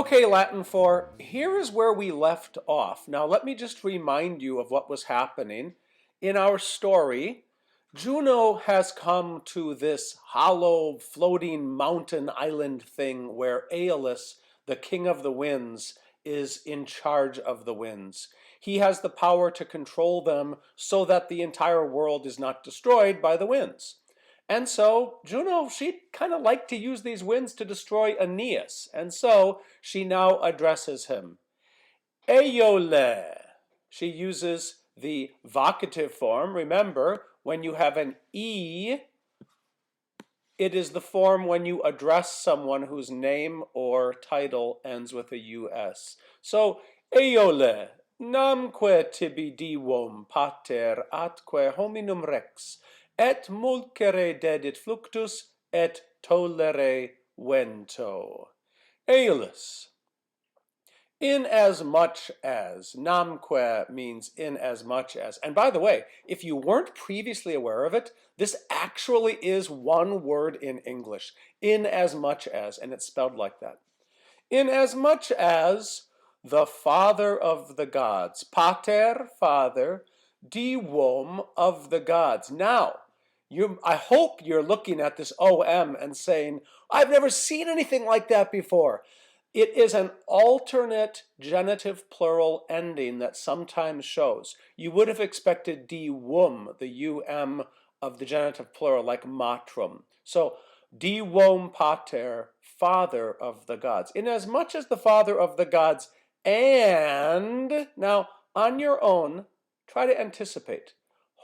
Okay, Latin 4, here is where we left off. Now, let me just remind you of what was happening. In our story, Juno has come to this hollow, floating mountain island thing where Aeolus, the king of the winds, is in charge of the winds. He has the power to control them so that the entire world is not destroyed by the winds. And so Juno, she kind of liked to use these winds to destroy Aeneas. And so she now addresses him. Eole. She uses the vocative form. Remember, when you have an E, it is the form when you address someone whose name or title ends with a US. So, Eole, namque tibi divum pater atque hominum rex, et mulcere dedit fluctus, et tolere vento. Aeolus, in as much as, namque means in as much as. And by the way, if you weren't previously aware of it, this actually is one word in English, in as much as, and it's spelled like that. In as much as the father of the gods, pater, father, divum, of the gods. Now, I hope you're looking at this OM and saying, I've never seen anything like that before. It is an alternate genitive plural ending that sometimes shows. You would have expected divum, the um of the genitive plural, like matrum. So, divum pater, father of the gods. Inasmuch as the father of the gods, and, now on your own, try to anticipate.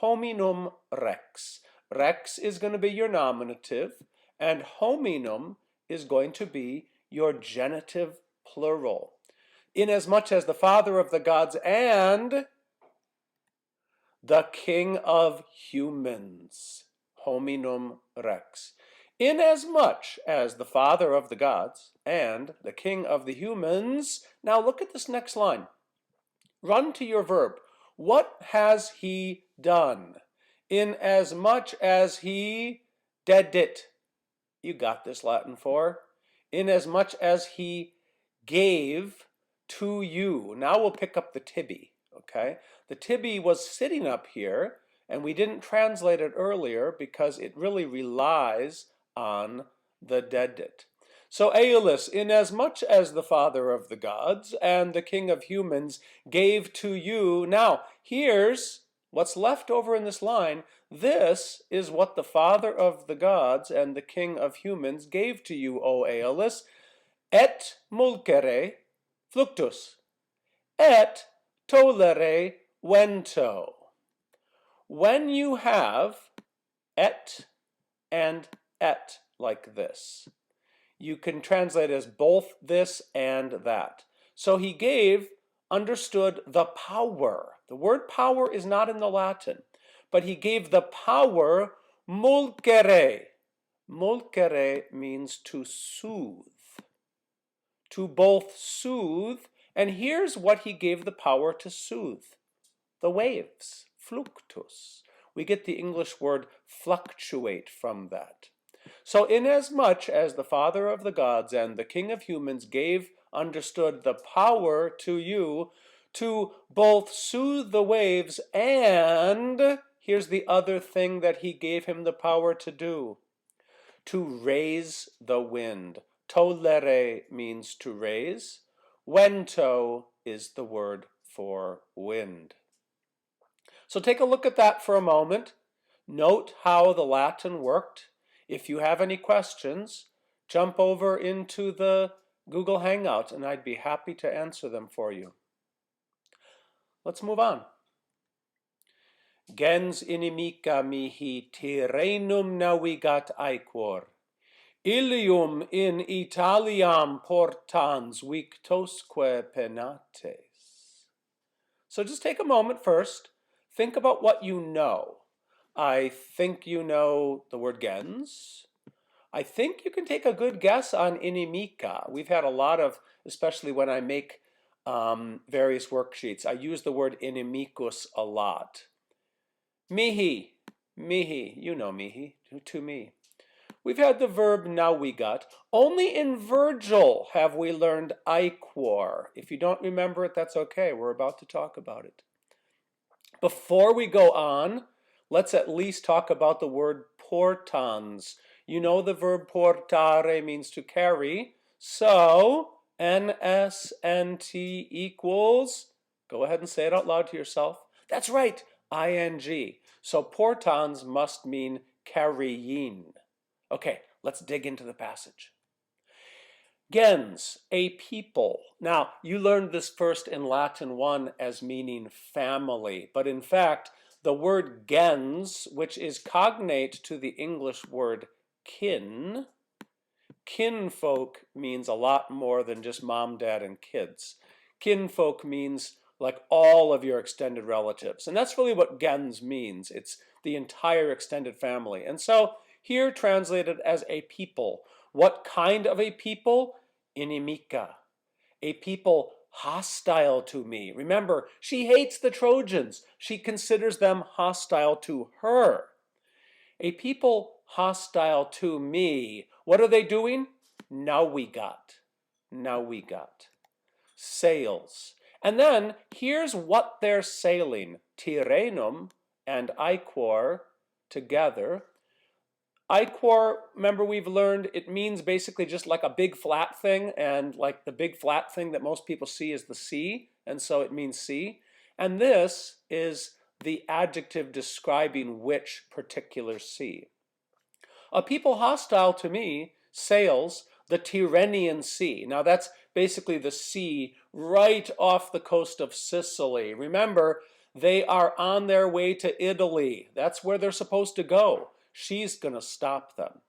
Hominum rex. Rex is going to be your nominative, and hominum is going to be your genitive plural. Inasmuch as the father of the gods and the king of humans, hominum rex. Inasmuch as the father of the gods and the king of the humans. Now look at this next line. Run to your verb. What has he done? Inasmuch as he did it. You got this, Latin 4. Inasmuch as he gave to you. Now we'll pick up the tibi, okay? The tibi was sitting up here, and we didn't translate it earlier because it really relies on the dedit. So Aeolus, inasmuch as the father of the gods and the king of humans gave to you. Now, here's what's left over in this line. This is what the father of the gods and the king of humans gave to you, O Aeolus. Et mulcere fluctus, et tolere vento. When you have et and et like this, you can translate as both this and that. So he gave, understood the power. The word power is not in the Latin, but he gave the power mulcere. Mulcere means to soothe. To both soothe, and here's what he gave the power to soothe. The waves, fluctus. We get the English word fluctuate from that. So inasmuch as the father of the gods and the king of humans gave, understood the power to you to both soothe the waves and, here's the other thing that he gave him the power to do, to raise the wind. Tolere means to raise. Vento is the word for wind. So take a look at that for a moment. Note how the Latin worked. If you have any questions, jump over into the Google Hangout and I'd be happy to answer them for you. Let's move on. Gens inimica mihi Tyrrhenum navigat aequor. Ilium in Italiam portans victosque penates. So just take a moment first. Think about what you know. I think you know the word gens. I think you can take a good guess on inimica. We've had a lot of, especially when I make various worksheets, I use the word inimicus a lot. Mihi, you know mihi, to me. We've had the verb navigat. Only in Virgil have we learned aequor. If you don't remember it, that's okay. We're about to talk about it. Before we go on, let's at least talk about the word portans. You know the verb portare means to carry. So, NSNT equals, go ahead and say it out loud to yourself. That's right, ing. So portans must mean carrying. Okay, let's dig into the passage. Gens, a people. Now, you learned this first in Latin 1 as meaning family, but in fact, the word gens, which is cognate to the English word kin, kinfolk means a lot more than just mom, dad, and kids. Kinfolk means like all of your extended relatives, and that's really what gens means. It's the entire extended family. And so here translated as a people. What kind of a people? Inimica, a people hostile to me. Remember, she hates the Trojans. She considers them hostile to her. A people hostile to me. What are they doing? Now we got. Sails. And then here's what they're sailing. Tirenum and Iquor together. Iquor, remember we've learned it means basically just like a big flat thing, and like the big flat thing that most people see is the sea, and so it means sea. And this is the adjective describing which particular sea. A people hostile to me sails the Tyrrhenian Sea. Now that's basically the sea right off the coast of Sicily. Remember, they are on their way to Italy. That's where they're supposed to go. She's going to stop them.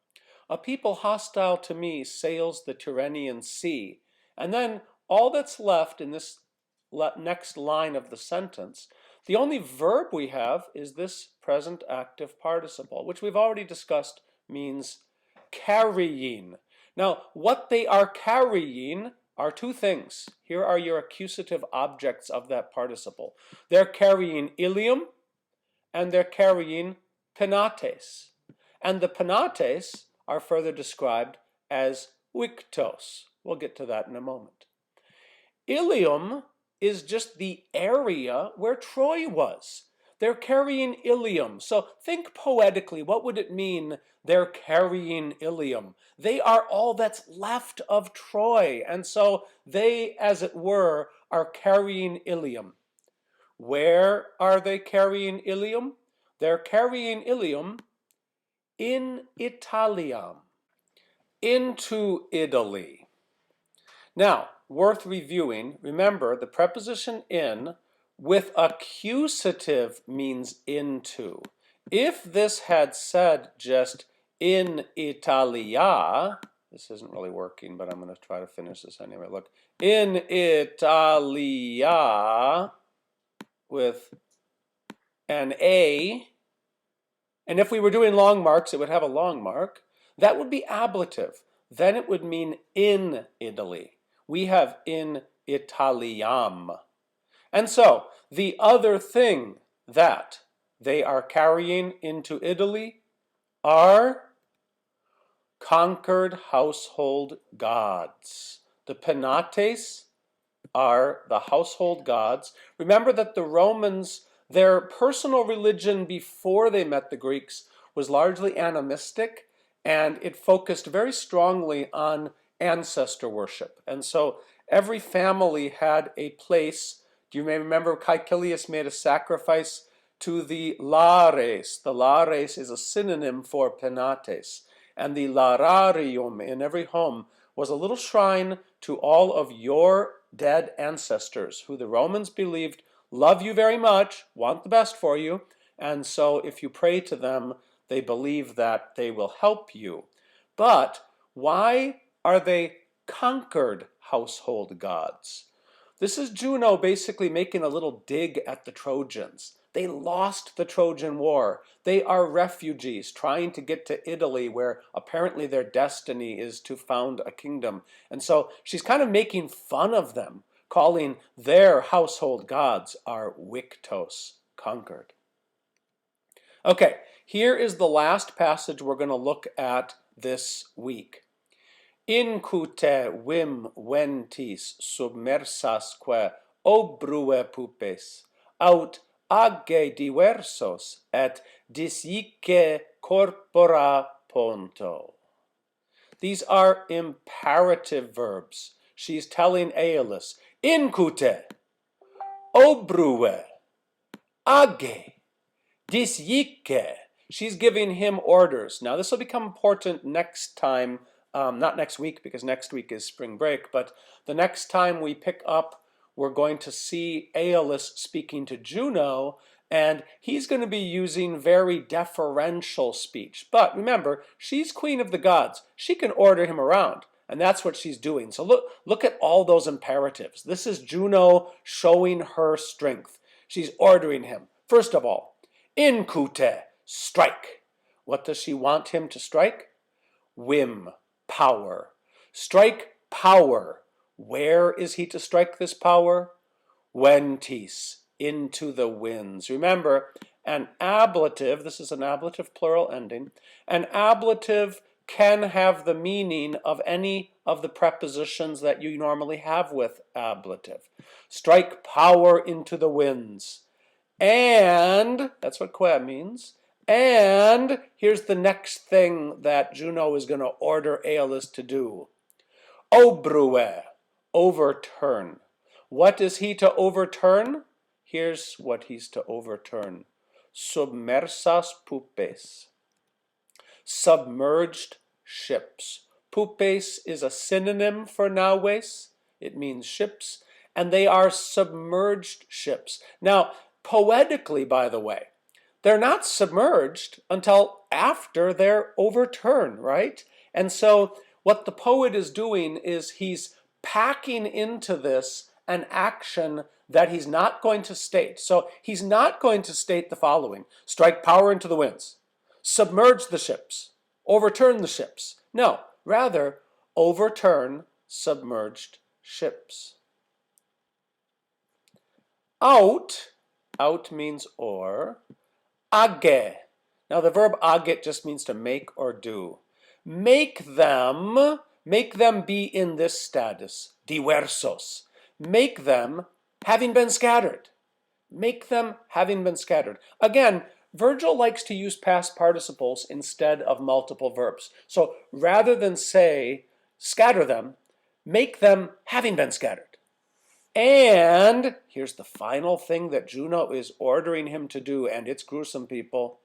A people hostile to me sails the Tyrrhenian Sea. And then all that's left in this next line of the sentence, the only verb we have is this present active participle, which we've already discussed means carrying. Now, what they are carrying are two things. Here are your accusative objects of that participle. They're carrying ilium and they're carrying penates. And the penates are further described as victos. We'll get to that in a moment. Ilium is just the area where Troy was. They're carrying Ilium. So think poetically, what would it mean they're carrying Ilium? They are all that's left of Troy. And so they, as it were, are carrying Ilium. Where are they carrying Ilium? They're carrying Ilium in Italiam, into Italy. Now, worth reviewing, remember the preposition in with accusative means into. If this had said just in Italia, this isn't really working, but I'm going to try to finish this anyway. Look, in Italia with an A, and if we were doing long marks, it would have a long mark. That would be ablative. Then it would mean in Italy. We have in Italiam. And so, the other thing that they are carrying into Italy are conquered household gods. The penates are the household gods. Remember that the Romans, their personal religion before they met the Greeks was largely animistic, and it focused very strongly on ancestor worship. And so every family had a place. Do you may remember Caecilius made a sacrifice to the lares? The lares is a synonym for penates. And the lararium in every home was a little shrine to all of your dead ancestors, who the Romans believed love you very much, want the best for you, and so if you pray to them, they believe that they will help you. But why are they conquered household gods? This is Juno basically making a little dig at the Trojans. They lost the Trojan War. They are refugees trying to get to Italy, where apparently their destiny is to found a kingdom. And so she's kind of making fun of them, calling their household gods are victos, conquered. Okay, here is the last passage we're going to look at this week. Incute vim ventis submersasque obrue pupes, aut age diversos et disjice corpora ponto. These are imperative verbs. She's telling Aeolus, incute, obrue, age, disjice. She's giving him orders. Now, this will become important next time, not next week because next week is spring break, but the next time we pick up, we're going to see Aeolus speaking to Juno, and he's going to be using very deferential speech. But remember, she's queen of the gods. She can order him around, and that's what she's doing. So look at all those imperatives. This is Juno showing her strength. She's ordering him. First of all, incute, strike. What does she want him to strike? Whim, power. Strike power. Where is he to strike this power? Ventis, into the winds. Remember, an ablative, this is an ablative plural ending, an ablative can have the meaning of any of the prepositions that you normally have with ablative. Strike power into the winds. And, that's what que means, and here's the next thing that Juno is going to order Aeolus to do. Obrue, overturn. What is he to overturn? Here's what he's to overturn. Submersas pupes. Submerged ships. Pupes is a synonym for naves. It means ships, and they are submerged ships. Now, poetically, by the way, they're not submerged until after they're overturned, right? And so what the poet is doing is he's packing into this an action that he's not going to state. So he's not going to state the following: strike power into the winds, submerge the ships, overturn the ships. No, rather, overturn submerged ships. Out means or. Age. Now the verb age just means to make or do. Make them be in this status, diversos. Make them having been scattered. Make them having been scattered. Again, Virgil likes to use past participles instead of multiple verbs. So rather than say scatter them, make them having been scattered. And here's the final thing that Juno is ordering him to do, and it's gruesome, people.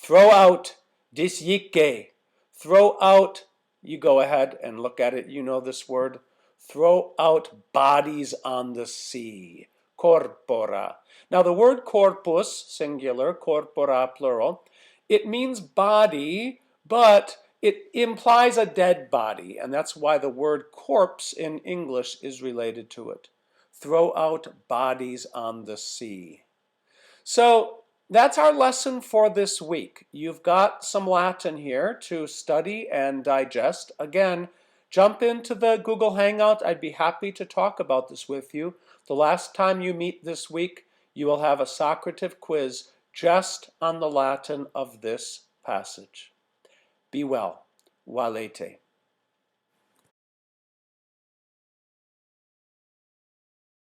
Throw out disjice. Throw out, you go ahead and look at it, you know this word. Throw out bodies on the sea. Corpora. Now the word corpus, singular, corpora, plural, it means body, but it implies a dead body, and that's why the word corpse in English is related to it. Throw out bodies on the sea. So that's our lesson for this week. You've got some Latin here to study and digest. Again, jump into the Google Hangout. I'd be happy to talk about this with you. The last time you meet this week, you will have a Socrative quiz just on the Latin of this passage. Be well. Valete.